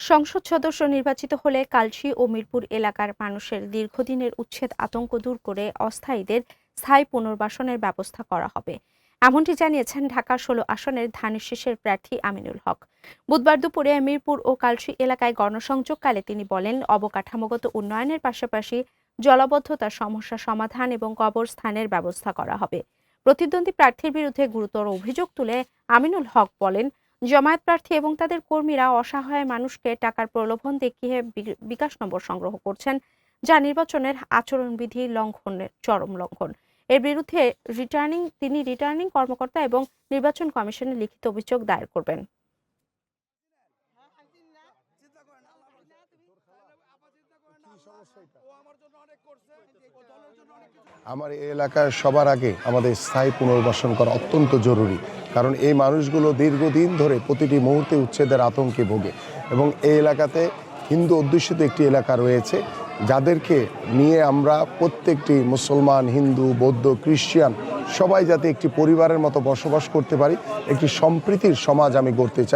সংসদ সদস্য নির্বাচিত হলে কালশী ও মিরপুর এলাকার মানুষের দীর্ঘদিনের উচ্ছেদ আতঙ্ক দূর করে অস্থায়ীদের স্থায়ী পুনর্বাসনের ব্যবস্থা করা হবে, এমনটি জানিয়েছেন ঢাকা ১৬ আসনের ধানের প্রার্থী আমিনুল হক। বুধবার দুপুরে মিরপুর ও কালশী এলাকায় গণসংযোগকালে তিনি বলেন, অবকাঠামোগত উন্নয়নের পাশাপাশি জলাবদ্ধতার সমস্যা সমাধান এবং কবরস্থানের ব্যবস্থা করা হবে। প্রতিদ্বন্দ্বী প্রার্থীর বিরুদ্ধে গুরুতর অভিযোগ তুলে আমিনুল হক বলেন, জামায়াত প্রার্থী এবং তাদের কর্মীরা অসহায় মানুষকে টাকার প্রলোভন দেখিয়ে বিকাশ নম্বর সংগ্রহ করছেন, যা নির্বাচনের আচরণবিধি লঙ্ঘনের চরম লঙ্ঘন। এর বিরুদ্ধে তিনি রিটার্নিং কর্মকর্তা এবং নির্বাচন কমিশনে লিখিত অভিযোগ দায়ের করবেন। আমার এই এলাকার সবার আগে আমাদের স্থায়ী পুনর্বাসন করা অত্যন্ত জরুরি, কারণ এই মানুষগুলো দীর্ঘদিন ধরে প্রতিটি মুহূর্তে উচ্ছেদের আতঙ্কে ভোগে এবং এই এলাকাতে হিন্দু অধ্যুষিত একটি এলাকা রয়েছে, যাদেরকে নিয়ে আমরা প্রত্যেকটি মুসলমান, হিন্দু, বৌদ্ধ, খ্রিস্টান সবাই যাতে একটি পরিবারের মতো বসবাস করতে পারি, একটি সম্প্রীতির সমাজ আমি গড়তে চাই।